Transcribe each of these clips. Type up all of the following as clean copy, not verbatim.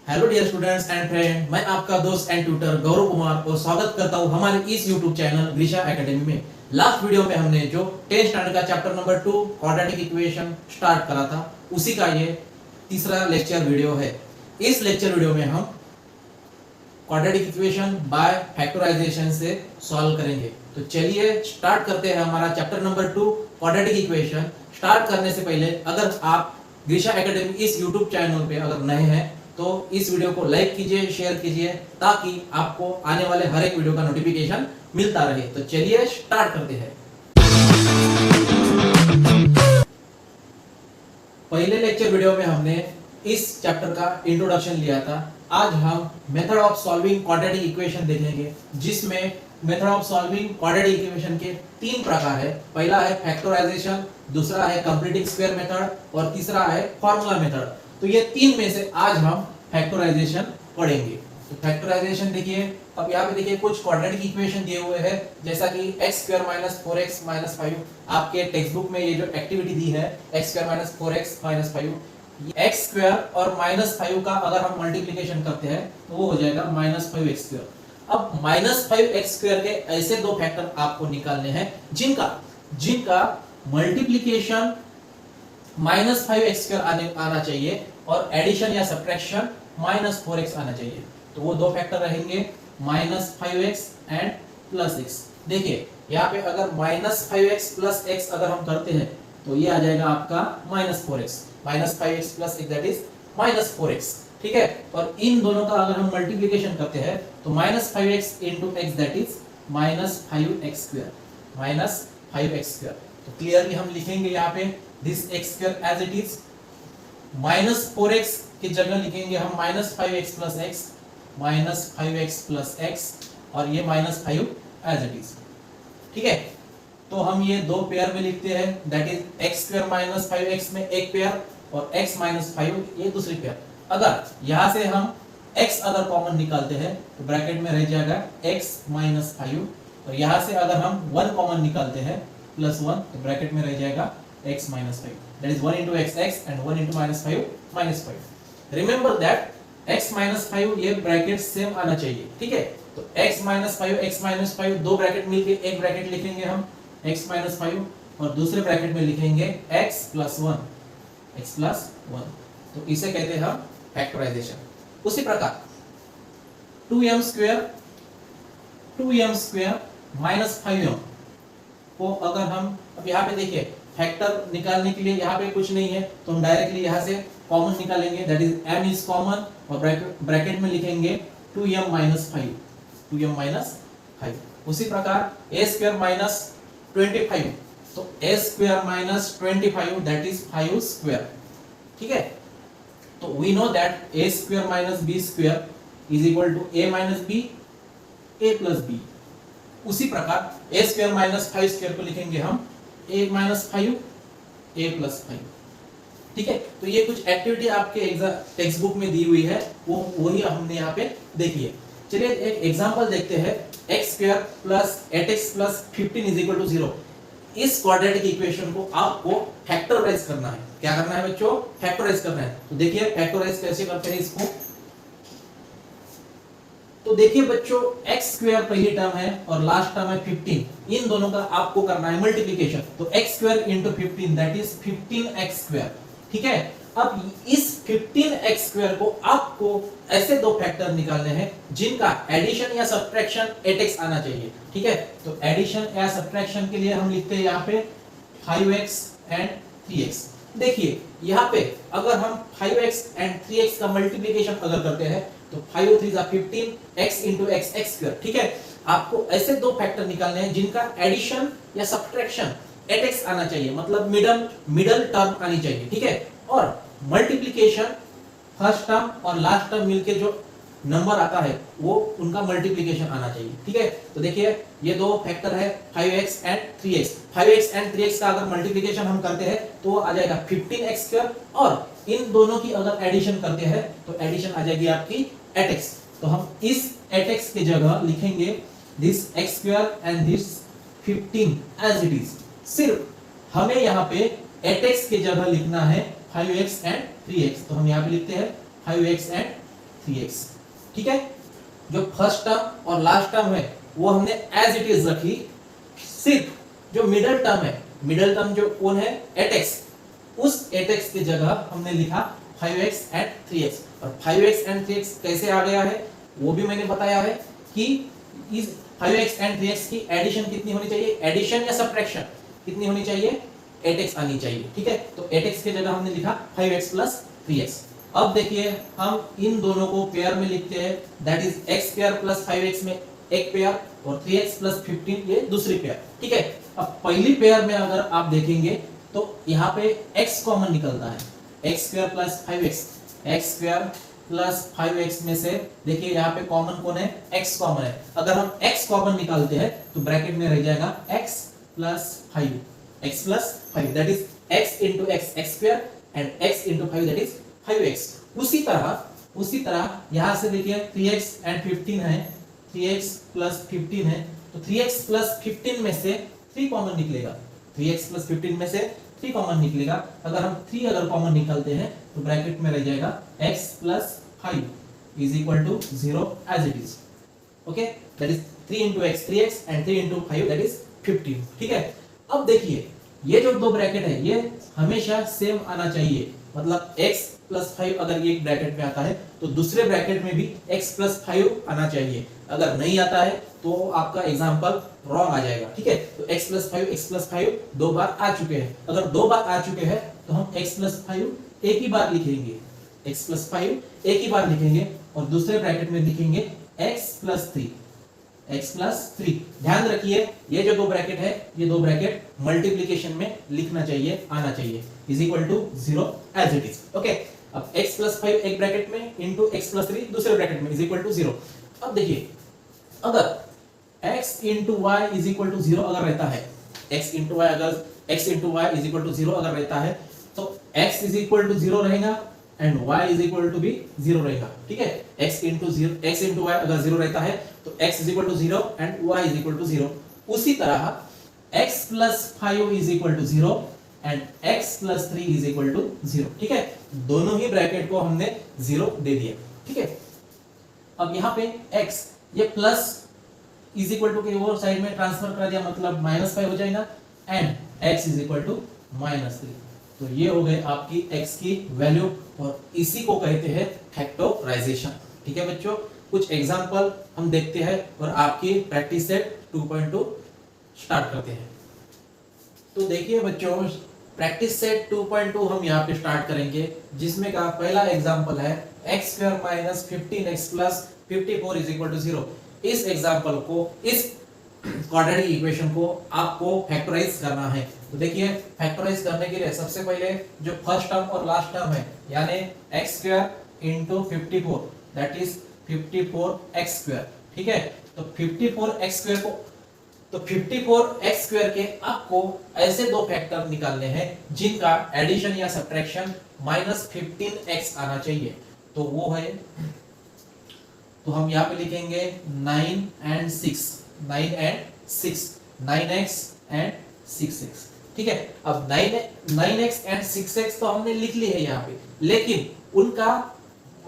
Hello dear students and friend, मैं आपका दोस्त एंड ट्यूटर गौरव कुमार और स्वागत करता हूं हमारे इस यूट्यूब चैनल ग्रीशा एकेडमी में। लास्ट वीडियो में हमने जो 10th स्टैंडर्ड का chapter number 2 quadratic equation start करा था, उसी का ये तीसरा लेक्चर वीडियो है। इस लेक्चर वीडियो में हम क्वाड्रेटिक इक्वेशन बाय फैक्टराइजेशन से सॉल्व करेंगे। तो चलिए स्टार्ट करते हैं हमारा chapter number 2 quadratic equation. Start करने से पहले अगर आप ग्रीशा एकेडमी इस यूट्यूब चैनल पे अगर नए हैं तो इस वीडियो को लाइक कीजिए, शेयर कीजिए, ताकि आपको आने वाले हर एक वीडियो का नोटिफिकेशन मिलता रहे। तो चलिए स्टार्ट करते हैं। पहले लेक्चर वीडियो में हमने इस चैप्टर का इंट्रोडक्शन लिया था। आज हम method of solving quadratic equation देखेंगे, जिसमें method of solving quadratic equation के 3 प्रकार है। पहला है फैक्टराइजेशन, दूसरा है कंप्लीटिंग स्क्वायर मेथड और तीसरा है फॉर्मूला मेथड। तो ये 3 में से आज हम फैक्टराइजेशन पढ़ेंगे। तो फैक्टराइजेशन देखिए, अब यहाँ पे देखिए कुछ क्वाड्रेटिक इक्वेशन दिए हुए हैं, जैसा कि x² - 4x - 5। आपके टेक्स्ट बुक में ये जो एक्टिविटी दी है x² - 4x - 5, x² और -5 का अगर हम मल्टीप्लिकेशन करते हैं तो वो हो जाएगा -5x²। अब -5x² के ऐसे दो फैक्टर आपको निकालने हैं जिनका मल्टीप्लिकेशन -5x² आना चाहिए और एडिशन या सब्ट्रैक्शन -4x आना चाहिए। तो वो दो फैक्टर रहेंगे -5x एंड +x। देखिए यहाँ पे अगर -5x + x अगर हम करते हैं तो ये आ जाएगा आपका -4x। -5x + x that is -4x, ठीक है। और इन दोनों का अगर हम मल्टीप्लिकेशन करते हैं तो -5x * x that is -5x²। -5x²। तो क्लियरली हम लिखेंगे यहाँ पे this x² as it is। -4x की जगह लिखेंगे हम -5x + x, -5x + x और ये -5 as it is, ठीक है। तो हम ये दो पेयर में लिखते हैं, दैट इज x² - 5x में एक पेयर और x - 5 ये दूसरी पेयर। अगर यहाँ से हम x अगर कॉमन निकालते हैं तो ब्रैकेट में रह जाएगा x - 5 और यहाँ से अगर हम 1 कॉमन निकालते हैं +1 तो ब्रैकेट में रह जाएगा x - 5। that is 1 * x x and 1 * -5 -5। remember that x - 5 ये ब्रैकेट सेम आना चाहिए, ठीक है। तो x - 5 x - 5 दो ब्रैकेट मिलके एक ब्रैकेट लिखेंगे हम x - 5 और दूसरे ब्रैकेट में लिखेंगे x + 1। तो इसे कहते हैं हम फैक्टराइजेशन। उसी प्रकार 2m² - 5m को अगर हम, अब यहाँ पे देखिए फैक्टर निकालने के लिए यहाँ पे कुछ नहीं है तो हम डायरेक्टली यहाँ से कॉमन निकालेंगे, that is m is common और ब्रैकेट में लिखेंगे 2m - 5। उसी प्रकार a² - 25, तो a² - 25 दैट इज 5², ठीक है। तो we know that a² - b² is equal to a - b, a + b। उसी प्रकार a² - 5² को लिखेंगे हम a - 5 a + 5, ठीक है। तो ये कुछ एक्टिविटी आपके टेक्स्ट बुक में दी हुई है, वो वही हमने यहाँ पे देखी है। चलिए एक एग्जांपल देखते हैं। x² + 8x + 15 = 0। इस क्वाड्रेटिक इक्वेशन को आपको फैक्टराइज करना है। क्या करना है बच्चों? फैक्टराइज करना है। तो देखिए फैक्टराइज कैसे करते हैं इसको। तो देखिए बच्चों, x² पहली टर्म है और लास्ट टर्म है 15। इन दोनों का आपको करना है मल्टीप्लिकेशन। तो x² * 15 दैट इज 15x², ठीक है। अब इस 15x² को आपको ऐसे दो फैक्टर निकालने हैं जिनका एडिशन या सब्ट्रैक्शन 8x आना चाहिए, ठीक है। तो एडिशन या सब्ट्रैक्शन के लिए हम लिखते हैं यहाँ पे 5x एंड 3x। देखिए यहाँ पे अगर हम 5x एंड 3x का मल्टीप्लिकेशन अगर करते हैं तो 5 × 3 = 15 x * x x², ठीक है। आपको ऐसे दो फैक्टर निकालने हैं जिनका एडिशन या सब्ट्रैक्शन 8x आना चाहिए, मतलब मिडल टर्म आनी चाहिए, ठीक है। और मल्टीप्लिकेशन फर्स्ट टर्म और लास्ट टर्म मिलके जो नंबर आता है वो उनका मल्टीप्लिकेशन आना चाहिए, ठीक है। तो देखिए ये दो फैक्टर है 5x and 3x। 5x and 3x का अगर मल्टीप्लिकेशन हम करते हैं तो वो आ जाएगा 15x² और इन दोनों की अगर एडिशन करते हैं तो एडिशन आ जाएगी आपकी 8x। तो हम इस 8x की जगह लिखेंगे this x² and this 15 as it is। सिर्फ हमें यहाँ पे 8x की जगह लिखना है 5x एंड 3x। तो हम यहाँ पे लिखते हैं 5x एंड 3x। ठीक है, जो फर्स्ट टर्म और लास्ट टर्म है वो हमने एज इट इज रखी, सिर्फ जो मिडिल टर्म है, मिडिल टर्म जो कौन है 8x, उस 8x की जगह हमने लिखा 5x एंड 3x। और 5x एंड 3x कैसे आ गया है वो भी मैंने बताया है कि इस 5x एंड 3x की एडिशन कितनी होनी चाहिए, एडिशन या सब्ट्रैक्शन कितनी होनी चाहिए, 8x आनी चाहिए। ठीक है, तो 8x की जगह हमने लिखा 5x प्लस 3x। अब देखिए हम इन दोनों को पेयर में लिखते हैं, that is x pair plus 5x में एक पेयर और 3x प्लस 15 ये दूसरी पेयर। ठीक है, अब पहली पेयर में अगर आप देखेंगे तो यहाँ पे x कॉमन निकलता है, x square plus 5x, x square plus 5x में से देखिए यहाँ पे कॉमन कौन है, x कॉमन है। अगर हम x कॉमन निकालते हैं तो ब्रैकेट में रह जाएगा x plus 5, x plus 5 that is x into x, x square and x into 5 that is 5x। उसी तरह यहाँ से देखिए 3x एंड 15 है, 3x प्लस 15 है, तो 3x प्लस 15 में से 3 कॉमन निकलेगा, 3x प्लस 15 में से 3 कॉमन निकलेगा। अगर हम 3 अगर कॉमन निकालते हैं तो ब्रैकेट में रह जाएगा x plus 5 is equal to 0 as it is. Okay, that is 3 into x 3x and 3 into 5 that is 15। ठीक है, अब देखिए ये जो दो ब्रैकेट है ये हमेशा सेम आना चाहिए, मतलब x प्लस 5 अगर ये एक ब्रैकेट में आता है तो दूसरे ब्रैकेट में भी x प्लस 5 आना चाहिए। अगर नहीं आता है तो आपका एग्जाम्पल रॉन्ग आ जाएगा। ठीक है, तो x प्लस 5 दो बार आ चुके हैं, अगर दो बार आ चुके हैं तो हम x प्लस 5 एक ही बार लिखेंगे, x प्लस 5 एक ही बार लिखेंगे और दूसरे ब्रैकेट में लिखेंगे x प्लस 3, x प्लस 3। ध्यान रखिए ये जो दो ब्रैकेट है ये दो ब्रैकेट मल्टीप्लिकेशन में लिखना चाहिए, आना चाहिए, is equal to 0 as it is. Okay, अब x प्लस 5 एक ब्रैकेट में इंटू x प्लस 3 दूसरे ब्रैकेट में इज इक्वल टू 0। अब देखिए अगर x into y is equal to 0 अगर रहता है, x इंटू वाई अगर x into y is equal to 0 अगर रहता है तो x इज इक्वल टू 0 रहेगा and y is equal to भी 0 रहेगा। ठीक है, x इंटू y अगर 0 रहता है तो x is equal to 0 and y is equal to 0। उसी तरह x plus 5 is equal to 0 and x plus 3 is equal to 0। ठीक है, दोनों ही ब्रैकेट को हमने 0 दे दिया। ठीक है, अब यहाँ पे x ये प्लस इज इक्वल टू के वो साइड में ट्रांसफर कर दिया, मतलब -5 हो जाएगा and x is equal to -3। तो ये हो गए आपकी x की वैल्यू और इसी को कहते हैं फैक्टराइजेशन। ठीक है बच्चों, कुछ एग्जांपल हम देखते हैं और आपकी प्रैक्टिस सेट 2.2 स्टार्ट करते हैं। तो देखिए बच्चों प्रैक्टिस सेट 2.2 हम यहाँ पे स्टार्ट करेंगे, जिसमें का पहला एग्जांपल है x square minus 15x plus 54 is equal to 0। इस एग्जांपल को, इस क्वाड्रेटिक इक्वेशन को आपको फैक्टराइज करना है। तो देखिए फैक्टराइज करने के लिए सबसे पहले जो फर्स्ट टर्म और लास्ट टर्म है यानी x square into 54 that is 54x square. ठीक है, तो 54x स्क्वायर को, तो 54x स्क्वायर के आपको ऐसे दो फैक्टर निकालने हैं जिनका एडिशन या सब्ट्रैक्शन -15x आना चाहिए। तो वो है, तो हम यहाँ पे लिखेंगे 9 and 6, 9x and 6x। ठीक है, अब 9x and 6x तो हमने लिख ली है यहाँ पे, लेकिन उनका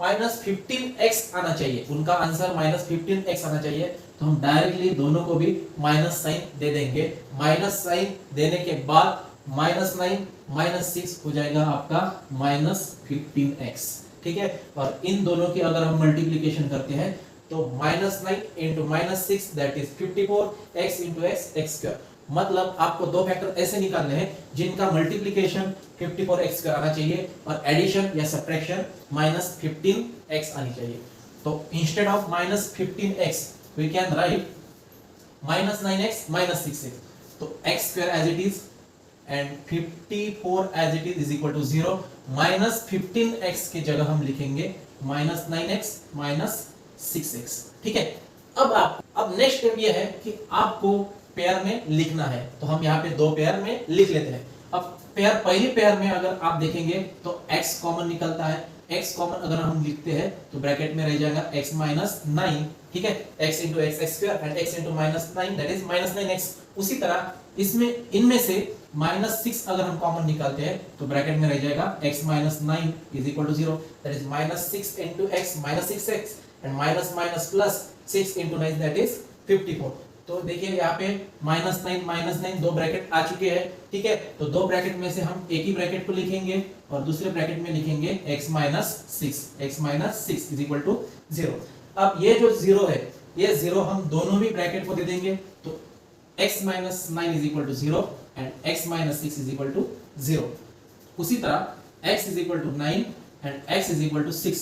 -15x आना चाहिए, उनका आंसर -15x आना चाहिए। तो हम डायरेक्टली दोनों को भी माइनस साइन दे देंगे। माइनस साइन देने के बाद -9 -6 हो जाएगा आपका -15x। ठीक है, और इन दोनों की अगर हम मल्टीप्लिकेशन करते हैं तो -9 into -6 that is 54x into x square. मतलब आपको दो फैक्टर ऐसे निकालने हैं जिनका मल्टीप्लिकेशन 54x स्क्वायर आना चाहिए और एडिशन या सब्ट्रैक्शन -15x आनी चाहिए। तो instead of -15x we can write -9x -6x। तो x square as it is and 54 as it is equal to 0। -15x की जगह हम लिखेंगे -9x -6x। ठीक है, अब नेक्स्ट स्टेप ये है कि आपको पेयर में लिखना है। तो हम यहाँ पे दो पेयर में लिख लेते हैं। अब पेयर, पहली पेयर में अगर आप देखेंगे तो x कॉमन निकलता है। x कॉमन अगर हम लिखते हैं तो ब्रैकेट में रह जाएगा x -9। ठीक है, x into x square and x into -9 that is -9x। उसी तरह इसमें इनमें से -6 अगर हम कॉमन निकालते हैं तो ब्रैकेट में रह जाएगा x - 9 is equal to 0, that is -6 into x -6x and minus minus plus 6 into 9 that is 54। तो देखिए यहाँ पे -9 दो ब्रैकेट आ चुके हैं, ठीक है। तो दो ब्रैकेट में से हम एक ही ब्रैकेट को लिखेंगे और दूसरे ब्रैकेट में लिखेंगे x - 6 इज इक्वल टू 0। अब ये जो 0 है, ये 0 हम दोनों भी ब्रैकेट को दे देंगे, तो x - 9 is equal to 0 and x - 6 is equal to 0। उसी तरह x is equal to 9 and x is equal to 6,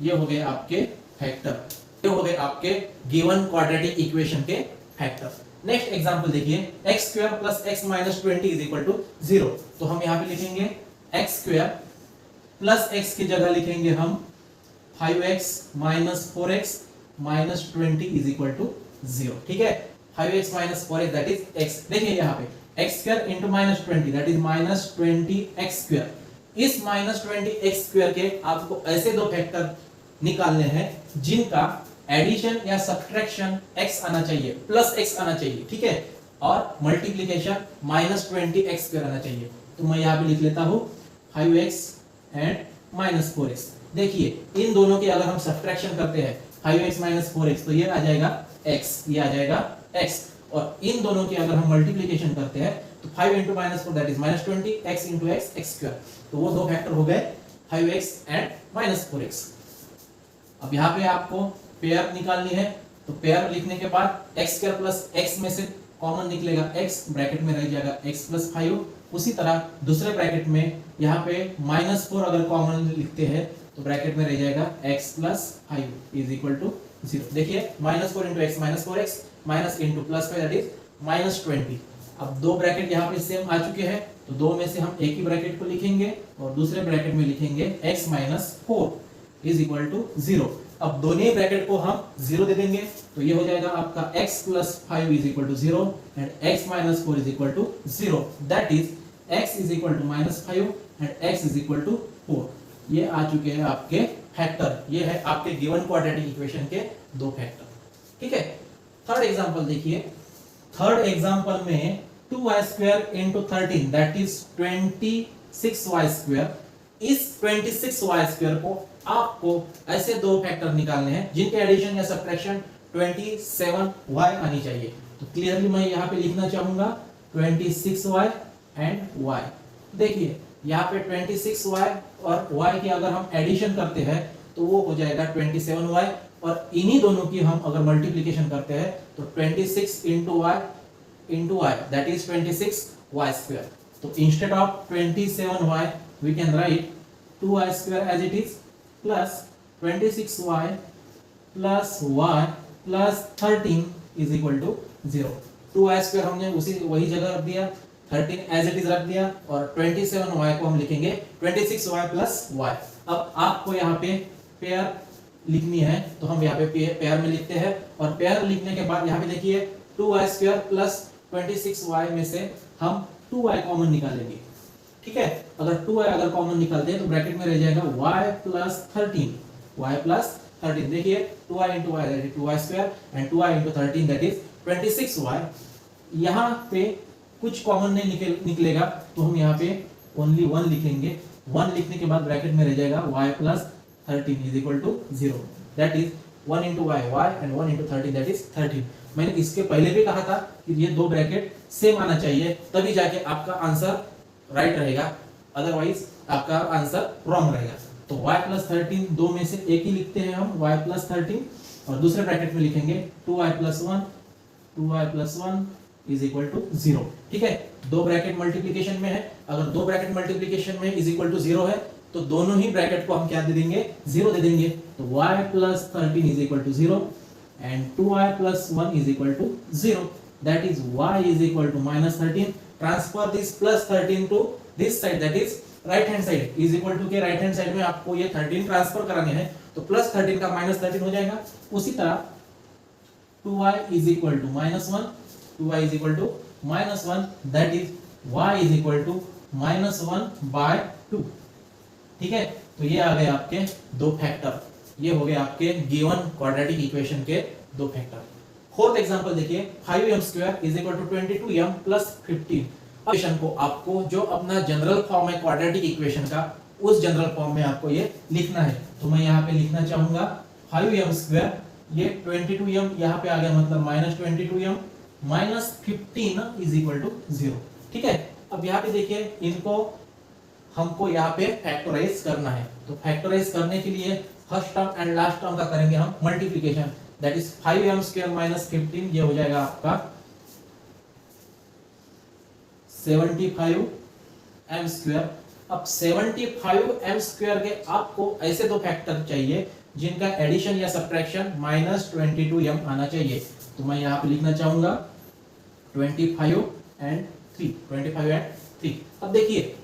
ये हो गए आपके फैक्टर, ये हो गए आपके गिवन क्वाड्रेटिक इक्वेशन के फैक्टर। नेक्स्ट एग्जांपल देखिए, x² + x - 20 is equal to 0। तो हम यहाँ पे लिखेंगे x² प्लस x की जगह लिखेंगे हम 5x - 4x - 20 is equal to 0, ठीक है। 5x - 4x that is x। देखिए यहाँ पे x² into -20 that is -20x²। इस -20x² के आपको ऐसे दो फैक्टर निकालने हैं जिनका एडिशन या सब्ट्रैक्शन x आना चाहिए, प्लस x आना चाहिए, ठीक है, और मल्टीप्लिकेशन -20x² आना चाहिए। तो मैं यहाँ पे लिख लेता हूँ 5x एंड -4x। देखिए इन दोनों की अगर हम सब्ट्रैक्शन करते हैं 5x - 4x तो ये आ जाएगा x, ये आ जाएगा x, और इन दोनों की अगर हम मल्टीप्लिकेशन करते हैं तो 5 into -4 that is -20 x into x² तो वो दो फैक्टर हो गए 5x एंड -4x। अब यहाँ पे आपको पेयर निकालनी है, तो पेयर लिखने के बाद x² प्लस x में से कॉमन निकलेगा x, ब्रैकेट में रह जाएगा x + 5। उसी तरह दूसरे ब्रैकेट में यहाँ पे -4 अगर कॉमन लिखते हैं तो ब्रैकेट में रह जाएगा x + 5 इज इक्वल टू 0। देखिए -4 into x - 4x minus into plus का दैट इज -20। अब दो ब्रैकेट यहाँ पे सेम आ चुके हैं, तो दो में से हम एक ही ब्रैकेट को लिखेंगे और दूसरे ब्रैकेट में लिखेंगे x - 4 इज इक्वल टू 0। अब दोनों ही ब्रैकेट को हम 0 दे देंगे, तो ये हो जाएगा आपका x + 5 is equal to 0 and x - 4 is equal to 0, that is x is equal to -5 and x is equal to 4। ये आ चुके हैं आपके फैक्टर, ये है आपके गिवन क्वाड्रेटिक इक्वेशन के दो फैक्टर, ठीक है। थर्ड एग्जांपल देखिए, थर्ड एग्जांपल में 2y² into 13 that is 26y²। इस 26y² को आपको ऐसे दो फैक्टर निकालने हैं जिनके एडिशन या सब्ट्रैक्शन 27y आनी चाहिए। तो क्लियरली मैं यहाँ पे लिखना चाहूंगा 26y एंड y। देखिए यहाँ पे 26y और y की अगर हम एडिशन करते हैं तो वो हो जाएगा 27y, और इन्हीं दोनों की हम अगर मल्टीप्लिकेशन करते हैं तो 26 into y that is 26y²। तो instead of 27y we can write 2y² as it is plus 26y plus y plus 13 is equal to 0। 2y² हमने उसी वही जगह रख दिया, 13 as it is रख दिया, और 27y को हम लिखेंगे 26y plus y। अब आपको यहाँ पे पेयर लिखनी है तो हम यहाँ पे पेयर में लिखते हैं, और पेयर लिखने के बाद यहाँ पे देखिए 2y² plus 26y में से हम 2y कॉमन निकालेंगे, ठीक है। अगर 2y अगर कॉमन निकालते हैं तो ब्रैकेट में रह जाएगा y plus 13। देखिए 2y into y that is 2y² and 2y into 13 that is 26y। यहाँ पे कुछ कॉमन नहीं निकलेगा तो हम यहाँ पे ओनली 1 लिखेंगे। 1 लिखने के बाद ब्रैकेट में रह जाएगा y plus 13 is equal to 0, that is 1 into y and 1 into 13 that is 13। मैंने इसके पहले भी कहा था कि ये दो ब्रैकेट सेम आना चाहिए, तभी जाके आपका आंसर राइट रहेगा, अदरवाइज आपका आंसर रॉन्ग रहेगा। तो y plus 13 दो में से एक ही लिखते हैं हम, y plus 13, और दूसरे ब्रैकेट में लिखेंगे 2y plus 1 is equal to 0, ठीक है। दो ब्रैकेट मल्टीप्लिकेशन में है, अगर दो ब्रैकेट मल्टीप्लिकेशन में is equal to 0 है तो दोनों ही ब्रैकेट को हम क्या दे देंगे, 0 दे देंगे। तो y plus 13 is equal to 0 and 2y plus 1 is equal to 0, that is y is equal to -13। Transfer this plus 13 to this side that is right hand side is equal to के right hand side में आपको ये 13 transfer कराने हैं तो plus 13 का -13 हो जाएगा। उसी तरह 2y is equal to -1 that is y is equal to -1/2, ठीक है। तो ये आ गए आपके दो फैक्टर, ये हो गए आपके गिवन क्वाड्रेटिक इक्वेशन के दो फैक्टर। फोर्थ एग्जांपल देखिए, 5m² is equal to 22m plus 15। Equation को आपको जो अपना जनरल फॉर्म है क्वाड्रेटिक इक्वेशन का, उस जनरल फॉर्म में आपको ये लिखना है। तो मैं यहाँ पे लिखना चाहूंगा 5m², ये 22m यहाँ पे आ गया, मतलब -22m -15 इज इक्वल टू 0। ठीक है, अब यहाँ पे देखिए इनको हमको यहाँ पे फैक्टराइज करना है। तो फैक्टराइज करने के लिए first term and last term का करेंगे हम मल्टीप्लिकेशन, दैट इज 5m² - 15, ये हो जाएगा आपका 75m²। अब 75m² के आपको ऐसे दो फैक्टर चाहिए जिनका एडिशन या सब्ट्रैक्शन -22m आना चाहिए। तो मैं यहाँ पे लिखना चाहूंगा 25 and 3। अब देखिए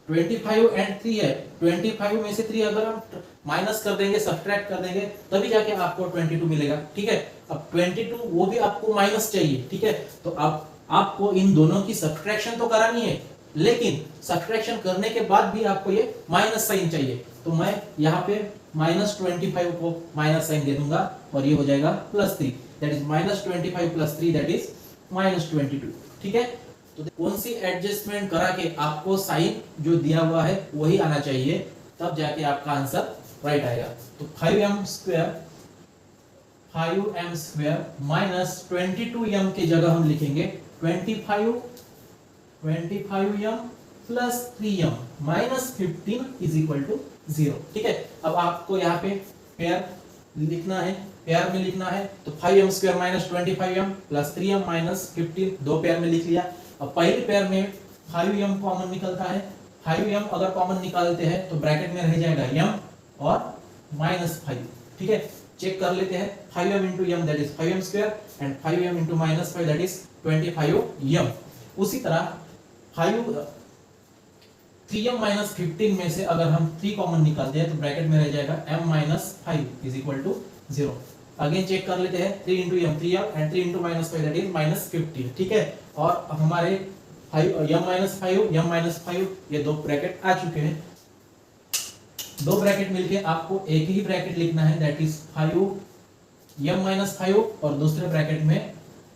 25 and 3 है, 25 में से 3 अगर हम माइनस कर देंगे, सब्ट्रैक्ट कर देंगे, तभी जाके आपको 22 मिलेगा। ठीक है, अब 22 वो भी आपको माइनस चाहिए। ठीक है, तो अब आपको इन दोनों की सब्ट्रैक्शन तो करानी है, लेकिन सब्ट्रैक्शन करने के बाद भी आपको ये माइनस साइन चाहिए। तो मैं यहाँ पे -25 को माइनस साइन दे दूंगा और ये हो जाएगा +3, दैट इज -25 + 3 दैट इज -22। ठीक है, तो कौन सी एडजस्टमेंट करा के आपको साइन जो दिया हुआ है वही आना चाहिए, तब जाके आपका आंसर राइट आएगा। तो 5m² -22m की जगह हम लिखेंगे 25m + 3m -15 is equal to 0। ठीक है, अब आपको यहाँ पे पेयर लिखना है, पेयर में लिखना है। तो 5m² -25m + 3m -15 दो पेयर में लिख लिया। अब पहले पेयर में 5m कॉमन निकलता है, 5m अगर कॉमन निकालते हैं तो ब्रैकेट में रह जाएगा m और -5। ठीक है, चेक कर लेते हैं 5m × m that is 5m² and 5m × -5 that is 25m। उसी तरह 3m - 15 में से अगर हम 3 कॉमन निकालते हैं तो ब्रैकेट में रह जाएगा m - 5 is equal to 0। Again check कर लेते हैं 3 × m 3m and 3 × -5 that is -15। ठीक है, और हमारे m - 5 ये दो ब्रैकेट आ चुके हैं। दो ब्रैकेट मिलके आपको एक ही ब्रैकेट लिखना है, दैट इज 5m - 5 और दूसरे ब्रैकेट में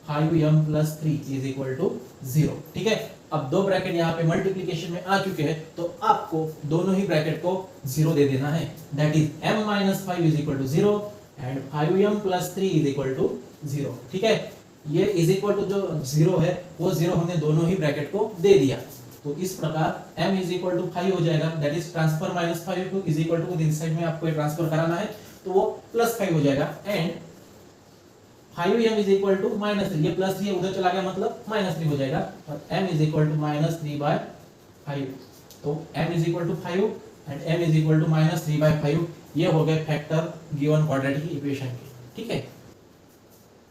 5m + 3 इज इक्वल टू 0। ठीक है, अब दो ब्रैकेट यहाँ पे मल्टीप्लिकेशन में आ चुके हैं, तो आपको दोनों ही ब्रैकेट को 0 दे देना है, that is m - 5 is equal to 0 and 5m + 3 is equal to 0। ठीक है, ये इज इक्वल टू जो 0 है वो 0 हमने दोनों ही ब्रैकेट को दे दिया। तो इस प्रकार m इज इक्वल टू 5 हो जाएगा, दैट इज ट्रांसफर -5 को is equal to this side में आपको ये ट्रांसफर कराना है, तो वो +5 हो जाएगा and 5m is equal to -3, ये +3 उधर चला गया मतलब -3 हो जाएगा, और m इज इक्वल टू -3/5। तो m is equal to 5 and m is equal to -3/5। ये हो गए फैक्टर गिवन क्वाड्रेटिक इक्वेशन के। ठीक है,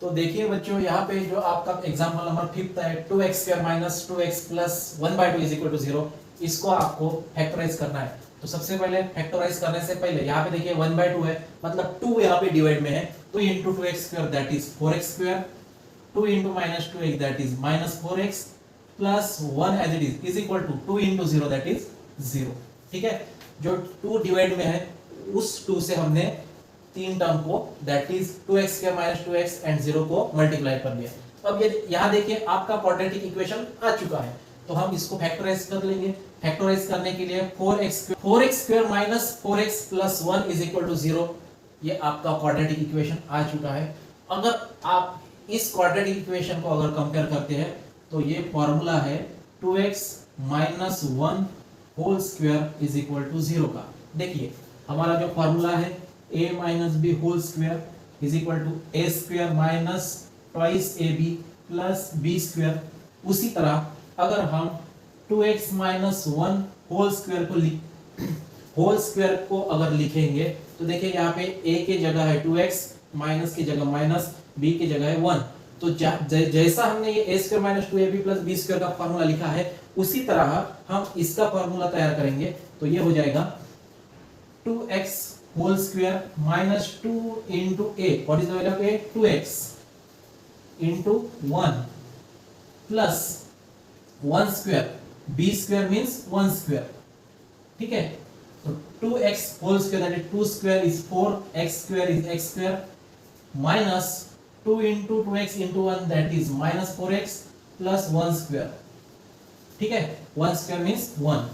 तो देखिए बच्चों यहाँ पे जो आपका एग्जांपल नंबर 5 है 2x² - 2x + 1/2 is equal to 0, इसको आपको फैक्टराइज करना है। तो सबसे पहले फैक्टराइज करने से पहले यहाँ पे देखिए 1/2 है, मतलब 2 यहाँ पे डिवाइड में है, 2 × 2x² that is 4x², 2 × -2x that is -4x plus 1 as it is equal to 2 × 0 that is 0। ठीक है, जो 2 डिवाइड में है उस 2 से हमने 3 टर्म को that is 2x² - 2x and 0 को मल्टीप्लाई कर दिया। अब ये यहाँ देखिए आपका क्वाड्रेटिक इक्वेशन आ चुका है, तो हम इसको फैक्टराइज कर लेंगे। फैक्टराइज करने के लिए 4x² - 4x + 1 is equal to 0, ये आपका क्वाड्रेटिक इक्वेशन आ चुका है। अगर आप इस क्वाड्रेटिक इक्वेशन को अगर कंपेयर करते हैं तो ये फॉर्मूला है 2x - 1 whole square is equal to 0 का। देखिए हमारा जो फॉर्मूला है a - b whole square is equal to a² - twice ab plus b²। उसी तरह अगर हम 2x - 1 होल स्क्वायर को अगर लिखेंगे तो देखिए यहाँ पे a की जगह है 2x, माइनस की जगह माइनस, b की जगह है 1। तो जैसा हमने ये a² - 2ab प्लस b² का फॉर्मूला लिखा है उसी तरह हम इसका फॉर्मूला तैयार करेंगे। तो ये हो जाएगा 2x whole square minus 2 into a, what is the value of a? 2x into 1 plus 1 square, b square means 1 square. ठीक है, तो 2x whole square that is 2 square is 4, x square is x square minus 2 into 2x into 1 that is -4x plus 1 square. ठीक है, 1 square means 1,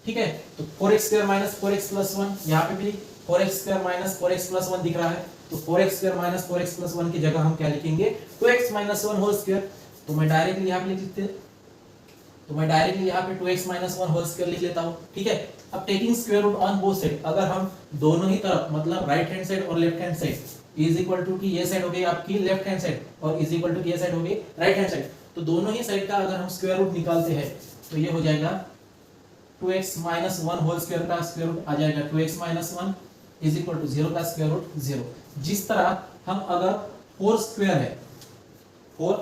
ठीक है। तो 4x square minus 4x plus 1, यहाँ पे भी 4x square minus 4x plus 1 दिख रहा है, तो 4x square minus 4x plus 1 की जगह हम क्या लिखेंगे, 2x माइनस 1 होल स्क्वायर। तो मैं डायरेक्टली यहाँ पे लिख देते हैं, तो मैं डायरेक्टली यहाँ पे 2x माइनस 1 होल स्क्वायर लिख लेता हूँ, ठीक है। अब taking square root on both side, अगर हम दोनों ही तरफ मतलब राइट हैंड साइड और left hand side is equal to की ये साइड हो गई आपकी लेफ्ट हैंड साइड और इज इक्वल टू की ये साइड हो गई राइट हैंड साइड, तो दोनों ही साइड का अगर हम स्क्वायर रूट निकालते हैं तो ये हो जाएगा 2x माइनस 1 होल स्क्वायर का स्क्वायर रूट आ जाएगा 2x minus 1 is equal to 0 का स्क्वायर रूट 0। जिस तरह हम अगर 4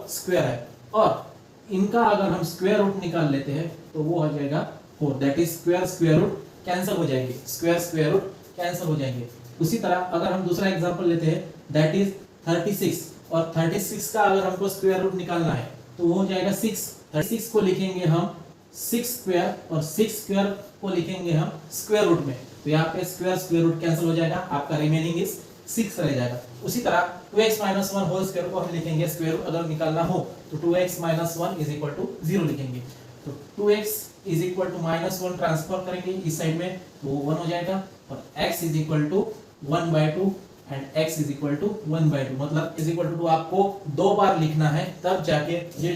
स्क्वायर है और इनका अगर हम स्क्वायर रूट निकाल लेते हैं तो वो हो जाएगा 4, that is square root cancel हो जाएंगे, स्क्वायर रूट कैंसिल हो जाएंगे। उसी तरह अगर हम दूसरा एग्जांपल लेते हैं दैट इज 36 और 36 का अगर हमको स्क्वायर रूट निकालना है तो वो हो जाएगा 6। 36 को लिखेंगे हम 6 स्क्वायर और 6 स्क्वायर को लिखेंगे हम स्क्वायर रूट में, तो यहाँ पे स्क्वायर रूट कैंसिल हो जाएगा, आपका रिमेनिंग इज 6 रह जाएगा। उसी तरह 2x माइनस 1 होल स्क्वायर को हम लिखेंगे स्क्वायर रूट अगर निकालना हो तो 2x minus 1 is equal to 0 लिखेंगे, तो 2x is equal to minus 1 transfer करेंगे इस साइड में तो वो 1 हो जाएगा और x is equal to 1/2 and x is equal to 1/2, मतलब इज इक्वल टू आपको 2 बार लिखना है तब जाके ये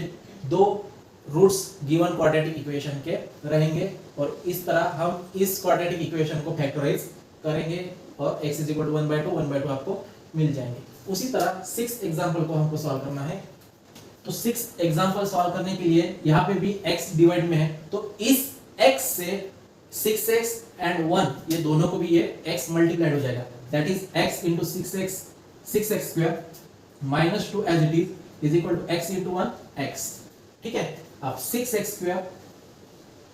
दो रूट्स गिवन क्वाड्रेटिक इक्वेशन के रहेंगे और इस तरह हम इस क्वाड्रेटिक इक्वेशन को फैक्टराइज करेंगे और x इज इक्वल टू 1/2 आपको मिल जाएंगे। उसी तरह 6 एग्जांपल को हमको सॉल्व करना है, तो 6 एग्जांपल सॉल्व करने के लिए यहाँ पे भी x डिवाइड में है तो इस x से 6x एंड 1 ये दोनों को भी ये x मल्टीप्लाइड हो जाएगा, that is x into 6x square minus 2 as it is equal to x into 1x, ठीक है। अब 6x स्क्वायर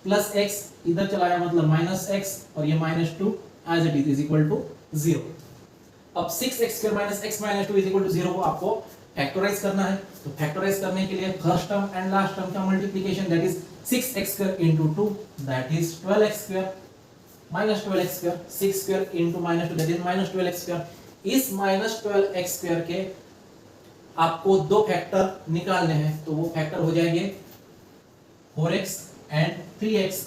प्लस x इधर चला गया मतलब माइनस x और ये minus 2 as it is equal to 0। अब 6x square minus x minus 2 is equal to 0 को आपको फैक्टराइज करना है, तो फैक्टराइज करने के लिए first term and last term का multiplication that is 6x square into 2 that is 12x square minus 12x square 6 square into minus 2 that is minus 12x square. इस माइनस 12x स्क्वायर के आपको दो फैक्टर निकालने हैं तो वो फैक्टर हो जाएंगे 4x एंड 3x।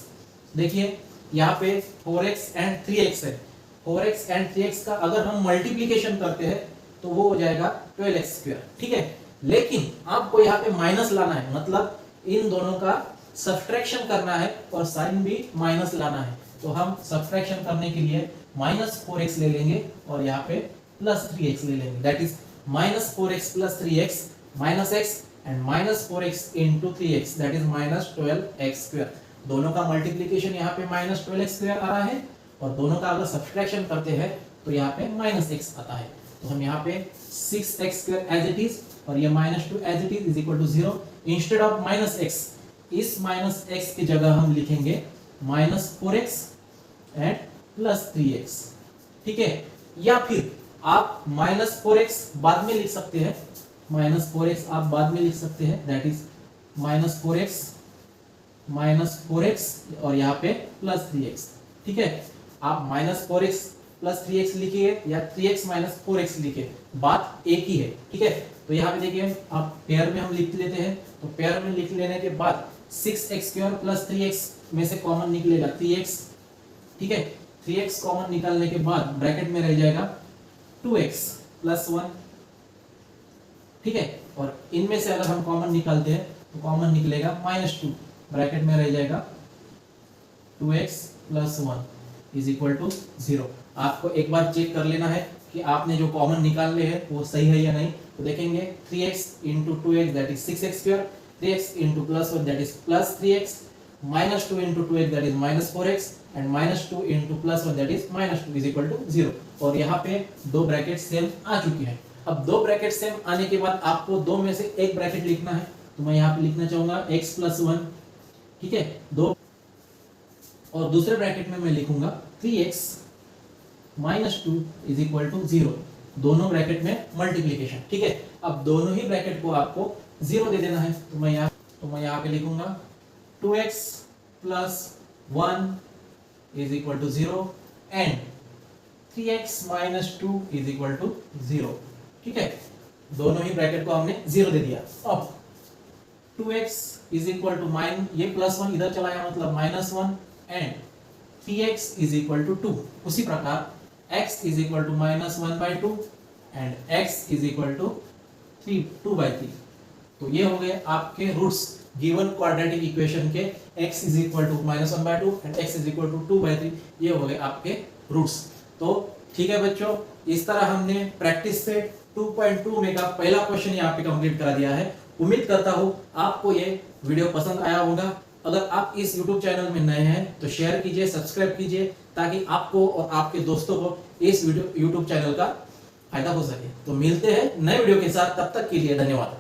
देखिए यहाँ पे 4x एंड 3x है, 4x एंड 3x का अगर हम मल्टीप्लिकेशन करते हैं तो वो हो जाएगा 12x स्क्वायर, ठीक है। लेकिन आपको यहाँ पे माइनस लाना है, मतलब इन दोनों का सब्ट्रैक्शन करना है और साइन भी माइनस लाना है, तो हम सब्ट्रैक्शन करने के लिए माइनस 4x ले लेंगे और यहाँ पे प्लस 3x ले लेंगे, that is minus 4x plus 3x minus x and minus 4x into 3x that is minus 12x square. दोनों का मल्टीप्लिकेशन यहाँ पे माइनस 12x स्क्वायर आ रहा है और दोनों का अगर सब्ट्रैक्शन करते हैं तो यहाँ पे माइनस x आता है, तो हम यहाँ पे 6x square as it is और ये minus 2 as it is equal to 0। Instead of minus x इस माइनस x की जगह हम लिखेंगे minus 4x and plus 3x, ठीक है। या फिर आप माइनस 4x बाद में लिख सकते हैं, माइनस 4x आप बाद में लिख सकते हैं दैट इज माइनस 4x और यहाँ पे प्लस 3x, ठीक है। आप माइनस 4x प्लस 3x लिखिए या 3x माइनस 4x लिखिए, बात एक ही है, ठीक है। तो यहाँ पे देखिए आप पेयर में हम लिख लेते हैं, तो पेयर में लिख लेने के बाद 6x स्क्वायर प्लस 3x में से कॉमन निकलेगा 3x, ठीक है। 3x कॉमन निकालने के बाद ब्रैकेट में रह जाएगा 2x प्लस 1, ठीक है। और इनमें से अगर हम कॉमन निकालते हैं तो कॉमन निकलेगा माइनस 2, ब्रैकेट में रह जाएगा 2x plus 1 is equal to 0। आपको एक बार चेक कर लेना है कि आपने जो कॉमन निकालने हैं वो सही है या नहीं, तो देखेंगे 3x into 2x that is 6x square, 3x into plus 1 that is plus 3x, minus 2 into 2x that is minus 4x and minus 2 into plus 1 that is minus 2 is equal to 0। और यहाँ पे दो bracket same आ चुकी है। अब दो bracket same आने के बाद आपको दो में से एक ब्रैकेट लिखना है, तो मैं यहाँ पे लिखना चाहूंगा x प्लस 1, ठीक है, दो, और दूसरे ब्रैकेट में मैं लिखूंगा 3x minus 2 is equal to 0, दोनों ब्रैकेट में मल्टीप्लीकेशन, ठीक है। अब दोनों ही ब्रैकेट को आपको 0 दे देना है, तो मैं यहाँ पे लिखूंगा 2x plus 1 is equal to 0 and 3x minus 2 is equal to 0, ठीक है। दोनों ही ब्रैकेट को हमने 0 दे दिया। अब 2x is equal to mine, ये +1 इधर चला गया मतलब -1 and 3x is equal to 2। उसी प्रकार x is equal to -1/2 and x is equal to 2/3। तो ये हो गए आपके रूट्स गिवन क्वाड्रेटिक इक्वेशन के, x is equal to -1/2 and x is equal to 2/3। ये हो गए आपके रूट्स। तो ठीक है बच्चों, इस तरह हमने प्रैक्टिस से 2.2 में का पहला क्वेश्चन यहाँ पे कंप्लीट करा दिया है। उम्मीद करता हूँ आपको ये वीडियो पसंद आया होगा। अगर आप इस YouTube चैनल में नए हैं तो शेयर कीजिए, सब्सक्राइब कीजिए, ताकि आपको और आपके दोस्तों को इस YouTube चैनल का फायदा हो सके। तो मिलते हैं नए वीडियो के साथ, तब तक के लिए धन्यवाद।